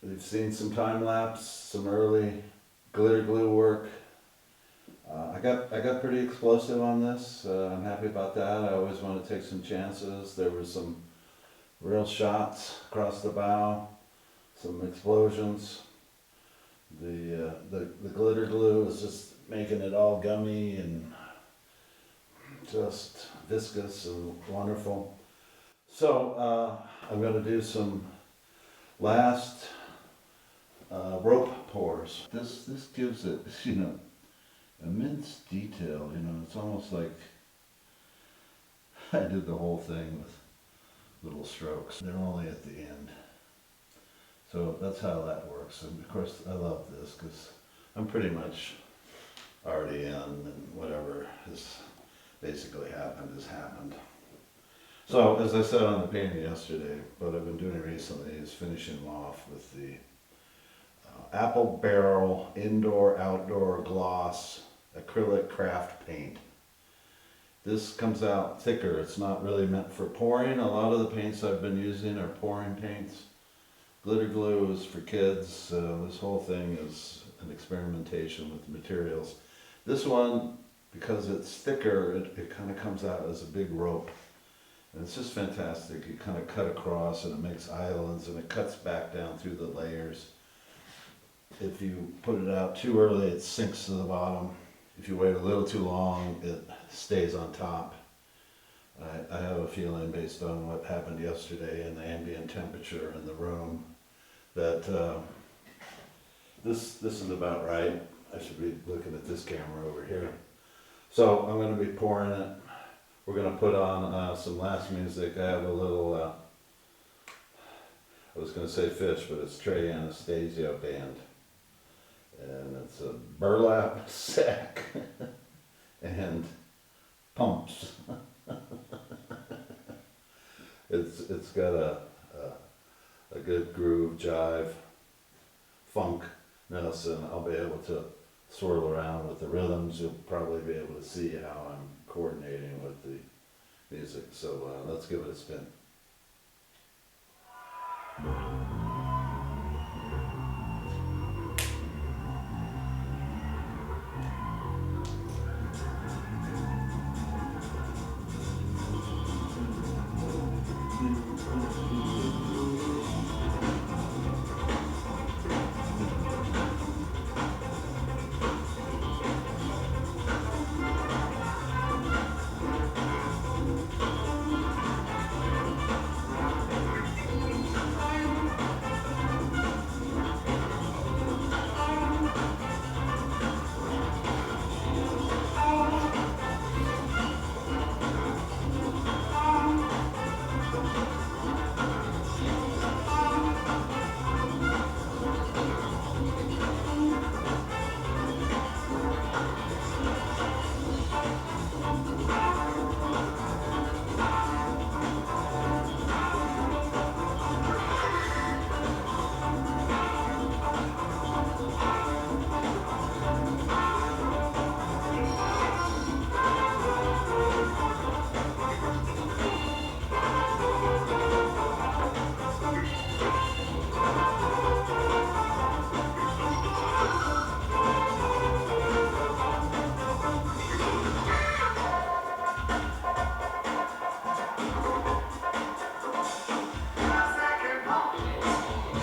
We've seen some time lapse, some early glitter glue work. I got pretty explosive on this. I'm happy about that. I always want to take some chances. There were some real shots across the bow, some explosions. The glitter glue is just making it all gummy and just viscous and wonderful. So I'm going to do some last rope pours. This gives it, immense detail. It's almost like I did the whole thing with little strokes. They're only at the end. So that's how that works. And of course I love this because I'm pretty much already in, and whatever has basically happened has happened. So as I said on the painting yesterday, what I've been doing recently is finishing them off with the Apple Barrel Indoor-Outdoor Gloss Acrylic Craft Paint. This comes out thicker. It's not really meant for pouring. A lot of the paints I've been using are pouring paints. Glitter glue is for kids. This whole thing is an experimentation with materials. This one, because it's thicker, it kind of comes out as a big rope. And it's just fantastic. You kind of cut across and it makes islands and it cuts back down through the layers. If you put it out too early, it sinks to the bottom. If you wait a little too long, it stays on top. I have a feeling, based on what happened yesterday and the ambient temperature in the room, that this is about right. I should be looking at this camera over here. So I'm going to be pouring it. We're going to put on some last music. I have a little, I was going to say Fish, but it's Trey Anastasio band. And it's a Burlap Sack and Pumps. It's got a good groove, jive, funkness, and I'll be able to swirl around with the rhythms. You'll probably be able to see how I'm coordinating with the music. So let's give it a spin.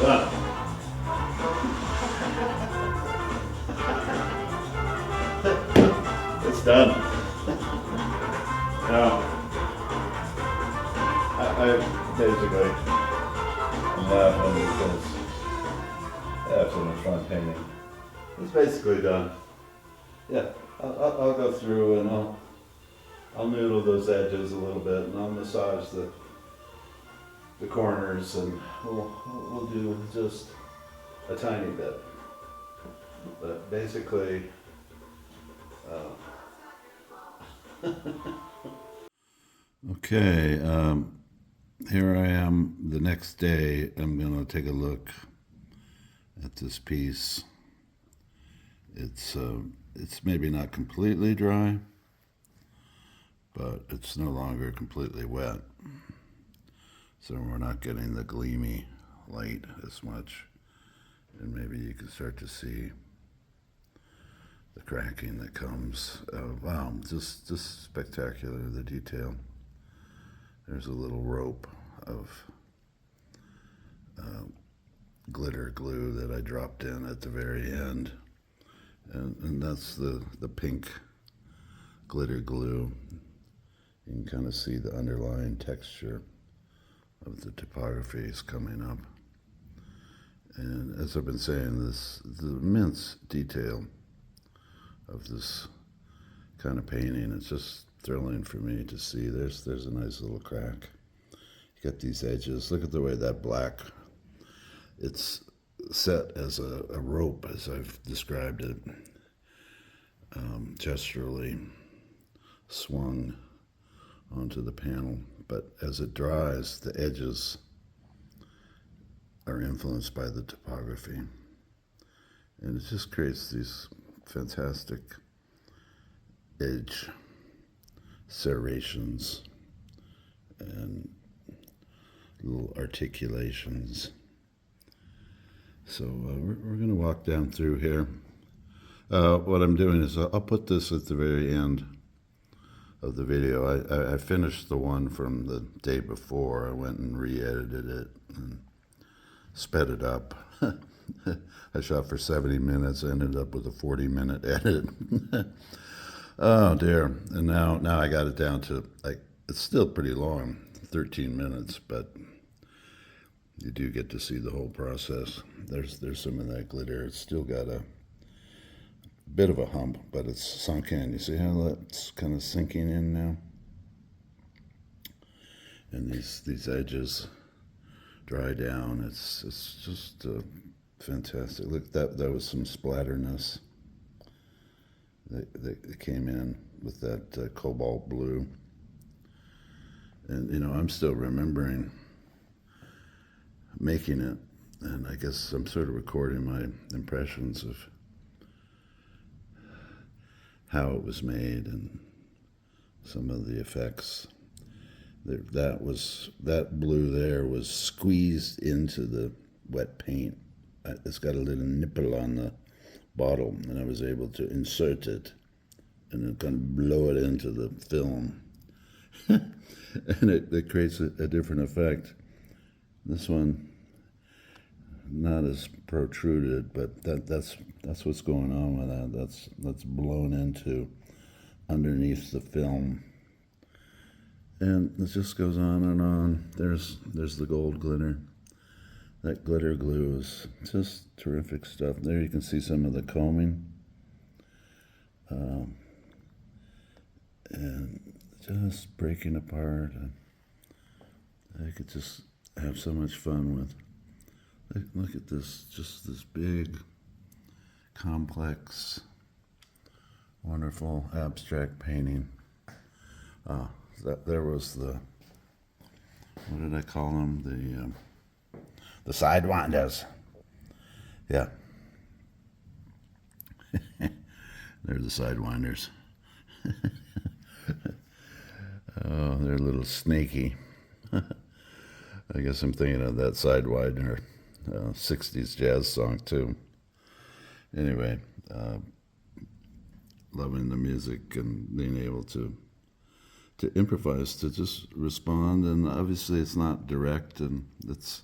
Done. It's done. Now, I basically am laughing because I have so much fun painting. It's basically done. Yeah, I'll go through and I'll noodle those edges a little bit, and I'll massage the corners, and we'll do just a tiny bit. But basically, okay, here I am the next day. I'm going to take a look at this piece. It's maybe not completely dry, but it's no longer completely wet. So we're not getting the gleamy light as much. And maybe you can start to see the cracking that comes. Wow, just spectacular, the detail. There's a little rope of glitter glue that I dropped in at the very end. And that's the pink glitter glue. You can kind of see the underlying texture of the topography is coming up. And as I've been saying, the immense detail of this kind of painting, it's just thrilling for me to see. There's a nice little crack. You got these edges. Look at the way that black, it's set as a rope, as I've described it, gesturally swung onto the panel. But as it dries, the edges are influenced by the topography. And it just creates these fantastic edge serrations and little articulations. So we're going to walk down through here. What I'm doing is I'll put this at the very end of the video. I finished the one from the day before. I went and re-edited it and sped it up. I shot for 70 minutes, ended up with a 40-minute edit. Oh dear. And now I got it down to, like, it's still pretty long, 13 minutes, but you do get to see the whole process. There's some of that glitter. It's still got a bit of a hump, but it's sunk in. You see how that's kind of sinking in now? And these edges dry down. It's just fantastic. Look, that was some splatterness that came in with that cobalt blue. And, I'm still remembering making it, and I guess I'm sort of recording my impressions of how it was made and some of the effects. That blue there was squeezed into the wet paint. It's got a little nipple on the bottle, and I was able to insert it and then kind of blow it into the film. And it creates a different effect. This one, not as protruded, but that's what's going on with that. That's blown into underneath the film. And it just goes on and on. There's the gold glitter. That glitter glue is just terrific stuff. There you can see some of the combing. And just breaking apart. I could just have so much fun with. Look at this, just this big, complex, wonderful abstract painting. There was the, what did I call them? The sidewinders. Yeah. They're the sidewinders. Oh, they're a little snaky. I guess I'm thinking of that Sidewinder 60s jazz song too. Anyway, loving the music and being able to improvise, to just respond, and obviously it's not direct, and it's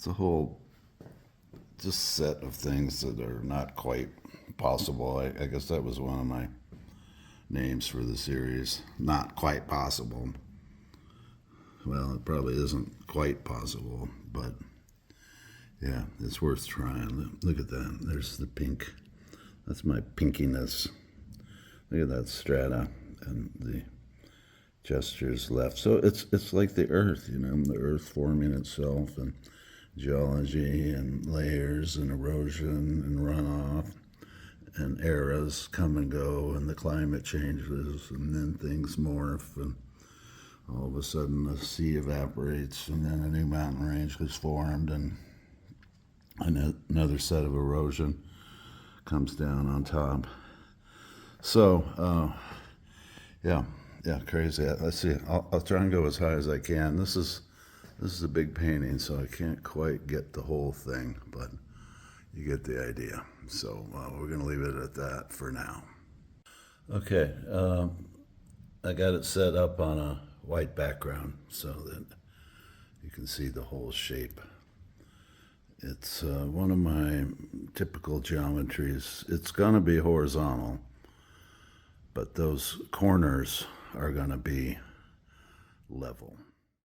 a whole just set of things that are not quite possible. I guess that was one of my names for the series, Not Quite Possible. Well, it probably isn't quite possible, but yeah, it's worth trying. Look at that. There's the pink. That's my pinkiness. Look at that strata and the gestures left. So it's like the earth, the earth forming itself, and geology and layers and erosion and runoff and eras come and go, and the climate changes, and then things morph, and all of a sudden the sea evaporates, and then a new mountain range is formed, and another set of erosion comes down on top. So, yeah, crazy. Let's see. I'll try and go as high as I can. This is a big painting, so I can't quite get the whole thing, but You get the idea. So we're going to leave it at that for now. Okay, I got it set up on a white background so that you can see the whole shape. It's one of my typical geometries. It's going to be horizontal, but those corners are going to be level.